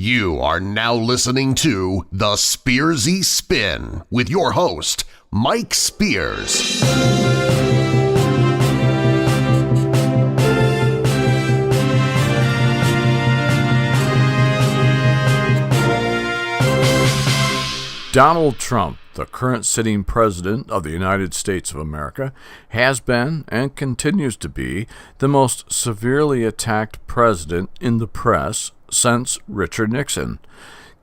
You are now listening to The Spearsy Spin with your host, Mike Spears. Donald Trump, the current sitting president of the United States of America, has been and continues to be the most severely attacked president in the press since Richard Nixon.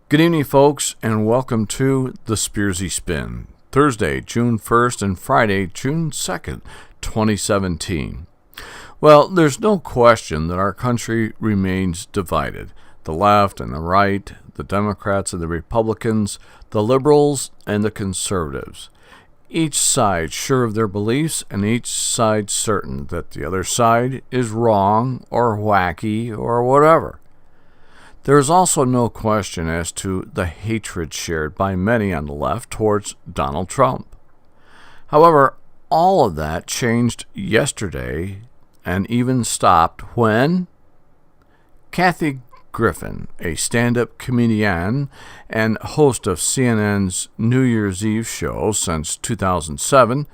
Good evening, folks, and welcome to the Spearsy Spin, Thursday, June 1st and Friday, June 2nd, 2017. Well, there's no question that our country remains divided. The left and the right, the Democrats and the Republicans, the liberals and the conservatives. Each side sure of their beliefs and each side certain that the other side is wrong or wacky or whatever. There is also no question as to the hatred shared by many on the left towards Donald Trump. However, all of that changed yesterday and even stopped when Kathy Griffin, a stand-up comedienne and host of CNN's New Year's Eve show since 2007,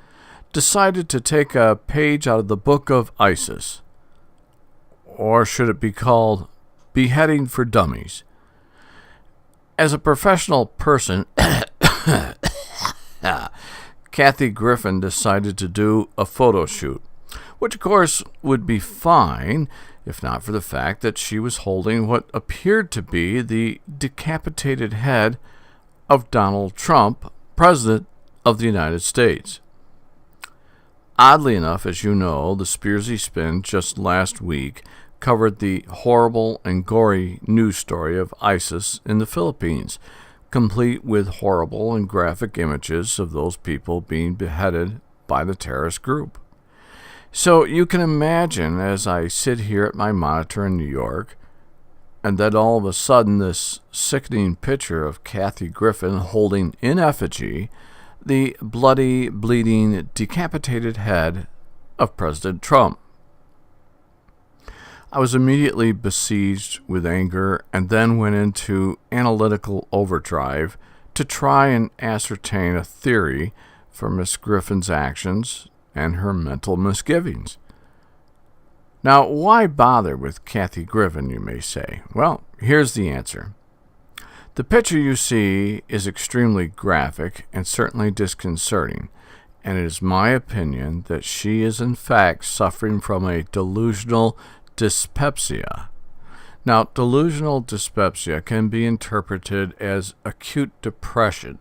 decided to take a page out of the book of ISIS. Or should it be called Beheading for Dummies? As a professional person, Kathy Griffin decided to do a photo shoot, which of course would be fine if not for the fact that she was holding what appeared to be the decapitated head of Donald Trump, President of the United States. Oddly enough, as you know, the Spearsy Spin just last week covered the horrible and gory news story of ISIS in the Philippines, complete with horrible and graphic images of those people being beheaded by the terrorist group. So you can imagine as I sit here at my monitor in New York, and then all of a sudden this sickening picture of Kathy Griffin holding in effigy the bloody, bleeding, decapitated head of President Trump. I was immediately besieged with anger and then went into analytical overdrive to try and ascertain a theory for Miss Griffin's actions and her mental misgivings. Now, why bother with Kathy Griffin, you may say? Well, here's the answer. The picture you see is extremely graphic and certainly disconcerting, and it is my opinion that she is in fact suffering from a delusional dyspepsia. Now, delusional dyspepsia can be interpreted as acute depression.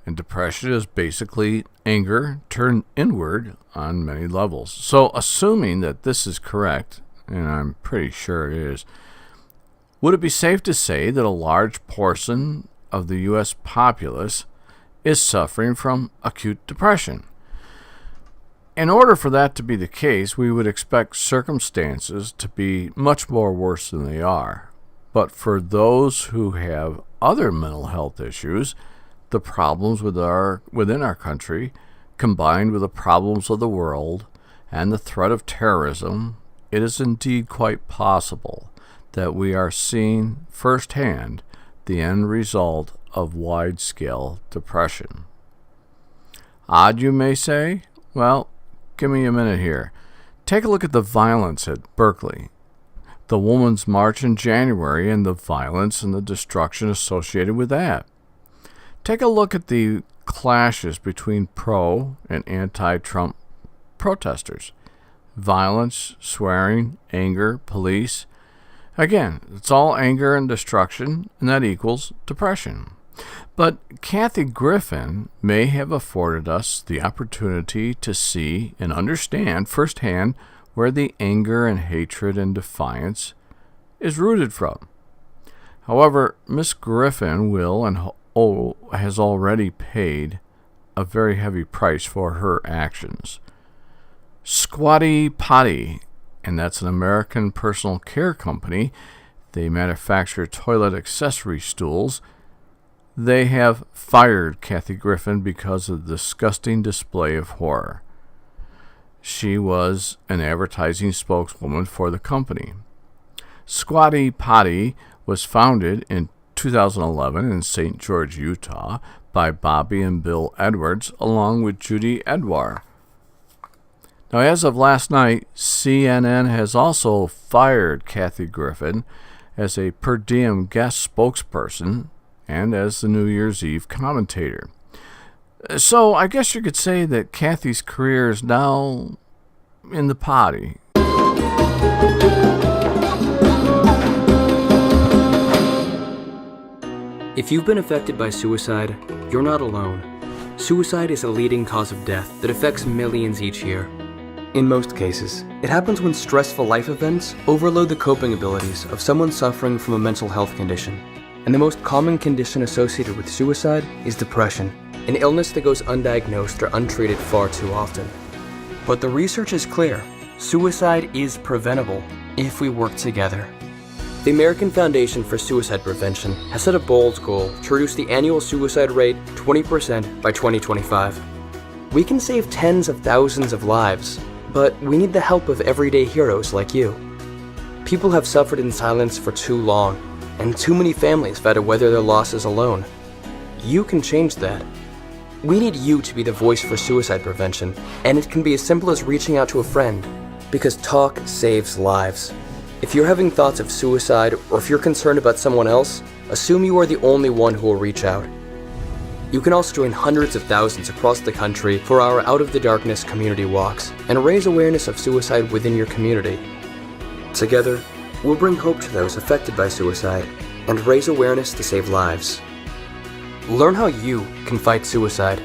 And depression is basically anger turned inward on many levels. So assuming that this is correct, and I'm pretty sure it is, would it be safe to say that a large portion of the U.S. populace is suffering from acute depression? In order for that to be the case, we would expect circumstances to be much more worse than they are. But for those who have other mental health issues, the problems within our country, combined with the problems of the world and the threat of terrorism, it is indeed quite possible that we are seeing firsthand the end result of wide-scale depression. Odd, you may say? Well, give me a minute here. Take a look at the violence at Berkeley, the Women's March in January, and the violence and the destruction associated with that. Take a look at the clashes between pro- and anti-Trump protesters. Violence, swearing, anger, police. Again, it's all anger and destruction, and that equals depression. But Kathy Griffin may have afforded us the opportunity to see and understand firsthand where the anger and hatred and defiance is rooted from. However, Miss Griffin will and has already paid a very heavy price for her actions. Squatty Potty, and that's an American personal care company. They manufacture toilet accessory stools. They have fired Kathy Griffin because of the disgusting display of horror. She was an advertising spokeswoman for the company. Squatty Potty was founded in 2011 in St. George, Utah, by Bobby and Bill Edwards, along with Judy Edwar. Now, as of last night, CNN has also fired Kathy Griffin as a per diem guest spokesperson and as the New Year's Eve commentator. So I guess you could say that Kathy's career is now in the potty. If you've been affected by suicide, you're not alone. Suicide is a leading cause of death that affects millions each year. In most cases, it happens when stressful life events overload the coping abilities of someone suffering from a mental health condition. And the most common condition associated with suicide is depression, an illness that goes undiagnosed or untreated far too often. But the research is clear. Suicide is preventable if we work together. The American Foundation for Suicide Prevention has set a bold goal to reduce the annual suicide rate 20% by 2025. We can save tens of thousands of lives, but we need the help of everyday heroes like you. People have suffered in silence for too long, and too many families have had to weather their losses alone. You can change that. We need you to be the voice for suicide prevention, and it can be as simple as reaching out to a friend, because talk saves lives. If you're having thoughts of suicide, or if you're concerned about someone else, assume you are the only one who will reach out. You can also join hundreds of thousands across the country for our Out of the Darkness community walks and raise awareness of suicide within your community. Together, we'll bring hope to those affected by suicide and raise awareness to save lives. Learn how you can fight suicide.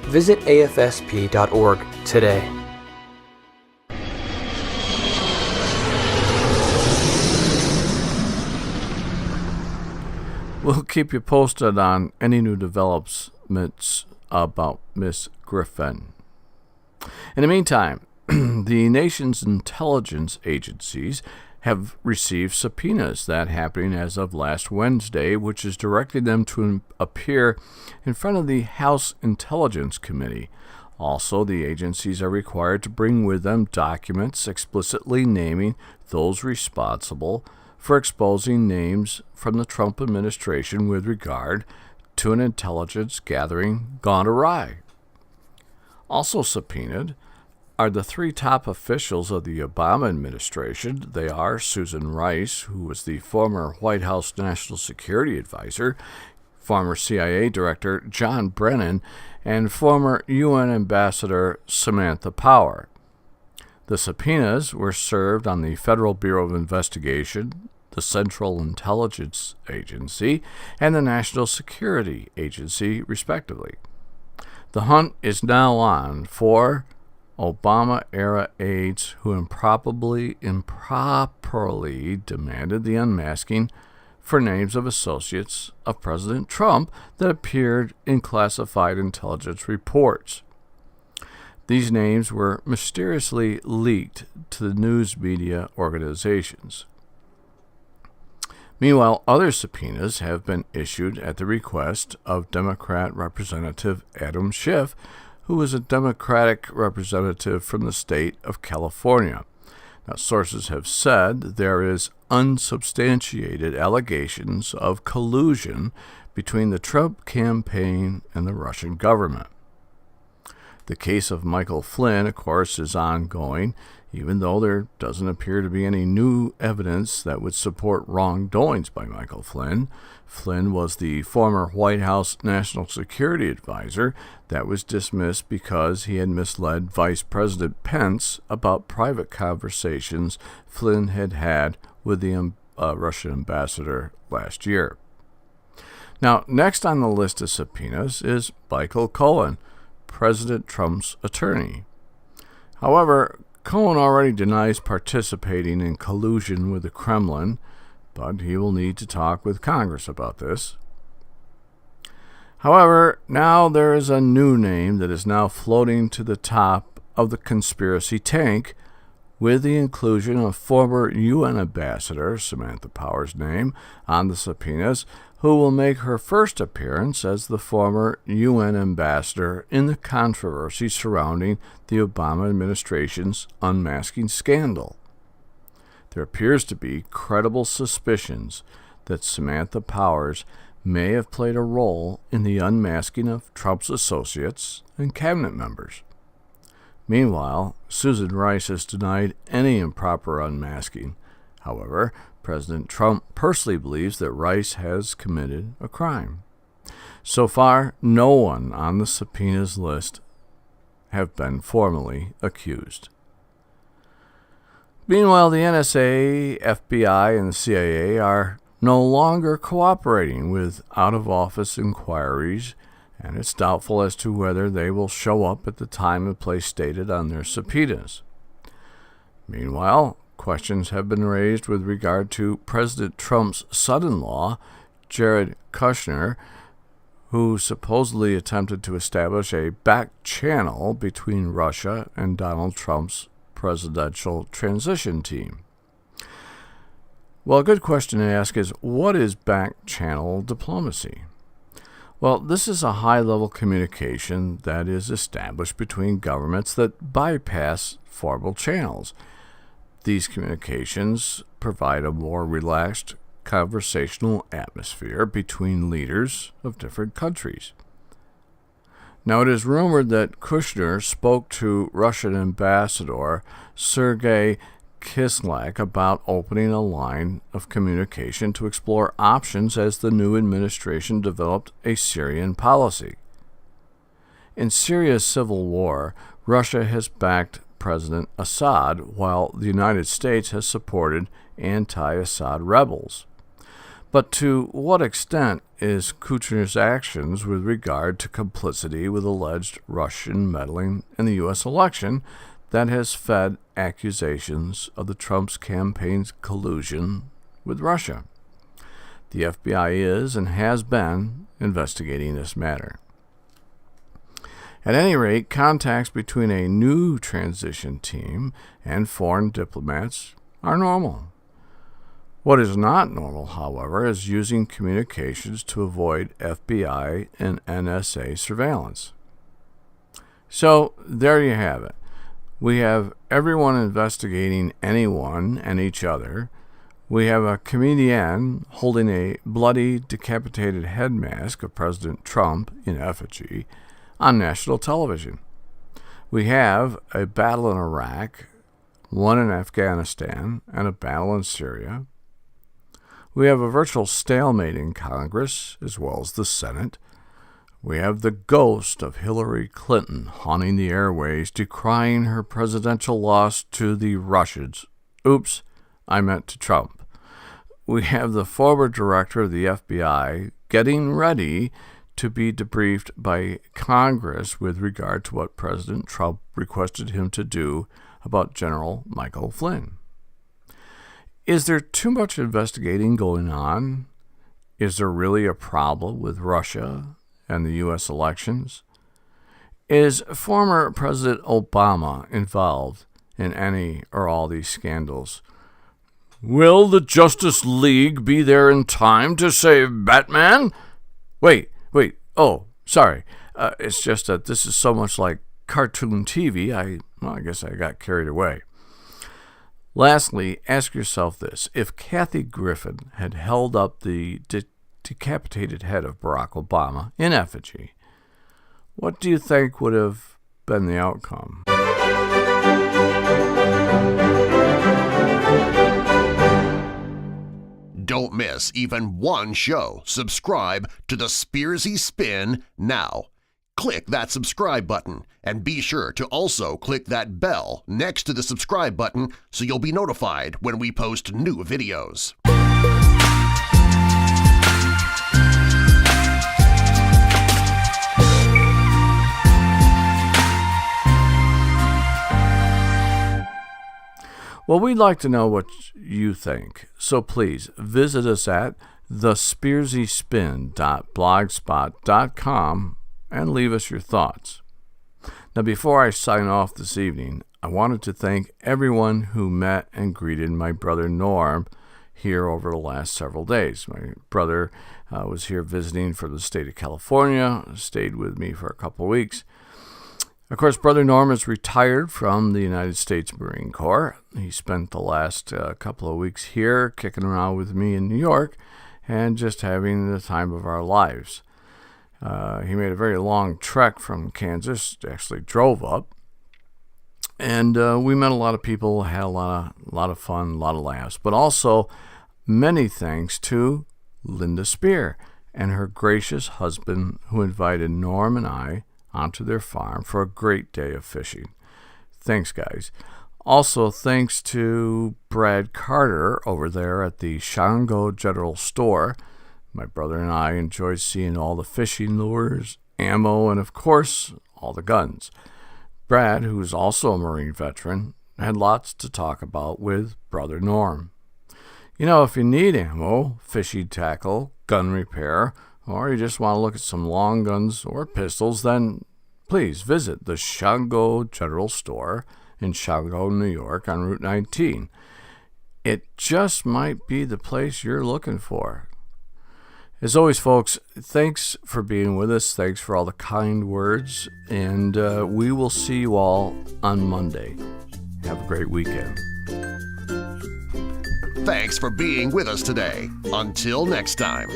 Visit afsp.org today. We'll keep you posted on any new developments about Miss Griffin. In the meantime, the nation's intelligence agencies have received subpoenas that happening as of last Wednesday, which is directing them to appear in front of the House Intelligence Committee. Also, the agencies are required to bring with them documents explicitly naming those responsible for exposing names from the Trump administration with regard to an intelligence gathering gone awry. Also subpoenaed are the three top officials of the Obama administration. They are Susan Rice, who was the former White House National Security Advisor, former CIA Director John Brennan, and former UN Ambassador Samantha Power. The subpoenas were served on the Federal Bureau of Investigation, the Central Intelligence Agency, and the National Security Agency, respectively. The hunt is now on for Obama-era aides who improperly demanded the unmasking for names of associates of President Trump that appeared in classified intelligence reports. These names were mysteriously leaked to the news media organizations. Meanwhile, other subpoenas have been issued at the request of Democrat Representative Adam Schiff, who was a Democratic representative from the state of California. Now, sources have said there is unsubstantiated allegations of collusion between the Trump campaign and the Russian government. The case of Michael Flynn, of course, is ongoing, even though there doesn't appear to be any new evidence that would support wrongdoings by Michael Flynn. Flynn was the former White House National Security Advisor that was dismissed because he had misled Vice President Pence about private conversations Flynn had had with the Russian ambassador last year. Now, next on the list of subpoenas is Michael Cohen, President Trump's attorney. However, Cohen already denies participating in collusion with the Kremlin, but he will need to talk with Congress about this. However, now there is a new name that is now floating to the top of the conspiracy tank, with the inclusion of former UN Ambassador Samantha Power's name on the subpoenas, who will make her first appearance as the former UN ambassador in the controversy surrounding the Obama administration's unmasking scandal. There appears to be credible suspicions that Samantha Powers may have played a role in the unmasking of Trump's associates and cabinet members. Meanwhile, Susan Rice has denied any improper unmasking. However, President Trump personally believes that Rice has committed a crime. So far, no one on the subpoena's list have been formally accused. Meanwhile, the NSA, FBI, and the CIA are no longer cooperating with out-of-office inquiries, and it's doubtful as to whether they will show up at the time and place stated on their subpoenas. Meanwhile, questions have been raised with regard to President Trump's son-in-law, Jared Kushner, who supposedly attempted to establish a back channel between Russia and Donald Trump's presidential transition team. Well, a good question to ask is, what is back channel diplomacy? Well, this is a high-level communication that is established between governments that bypass formal channels. These communications provide a more relaxed conversational atmosphere between leaders of different countries. Now, it is rumored that Kushner spoke to Russian Ambassador Sergei Kislyak about opening a line of communication to explore options as the new administration developed a Syrian policy. In Syria's civil war, Russia has backed President Assad, while the United States has supported anti-Assad rebels. But to what extent is Kushner's actions with regard to complicity with alleged Russian meddling in the U.S. election that has fed accusations of the Trump's campaign's collusion with Russia? The FBI is and has been investigating this matter. At any rate, contacts between a new transition team and foreign diplomats are normal. What is not normal, however, is using communications to avoid FBI and NSA surveillance. So, there you have it. We have everyone investigating anyone and each other. We have a comedienne holding a bloody, decapitated head mask of President Trump in effigy on national television. We have a battle in Iraq, one in Afghanistan, and a battle in Syria. We have a virtual stalemate in Congress, as well as the Senate. We have the ghost of Hillary Clinton haunting the airways, decrying her presidential loss to the Russians. Oops, I meant to Trump. We have the former director of the FBI getting ready to be debriefed by Congress with regard to what President Trump requested him to do about General Michael Flynn. Is there too much investigating going on? Is there really a problem with Russia and the U.S. elections? Is former President Obama involved in any or all these scandals? Will the Justice League be there in time to save Batman? Wait, oh, sorry. It's just that this is so much like cartoon TV, I guess I got carried away. Lastly, ask yourself this. If Kathy Griffin had held up the decapitated head of Barack Obama in effigy, what do you think would have been the outcome? Don't miss even one show. Subscribe to the Spearsy Spin now. Click that subscribe button and be sure to also click that bell next to the subscribe button so you'll be notified when we post new videos. Well, we'd like to know what you think, so please visit us at thespearsyspin.blogspot.com and leave us your thoughts. Now, before I sign off this evening, I wanted to thank everyone who met and greeted my brother Norm here over the last several days. My brother was here visiting from the state of California, stayed with me for a couple of weeks. Of course, Brother Norm is retired from the United States Marine Corps. He spent the last couple of weeks here kicking around with me in New York, and just having the time of our lives. He made a very long trek from Kansas, actually drove up, and we met a lot of people, had a lot of fun, a lot of laughs, but also many thanks to Linda Spear and her gracious husband who invited Norm and I onto their farm for a great day of fishing. Thanks, guys. Also, thanks to Brad Carter over there at the Shango General Store. My brother and I enjoyed seeing all the fishing lures, ammo, and of course, all the guns. Brad, who's also a Marine veteran, had lots to talk about with Brother Norm. If you need ammo, fishing tackle, gun repair, or you just want to look at some long guns or pistols, then please visit the Shango General Store in Shango, New York on Route 19. It just might be the place you're looking for. As always, folks, thanks for being with us. Thanks for all the kind words, and we will see you all on Monday. Have a great weekend. Thanks for being with us today. Until next time.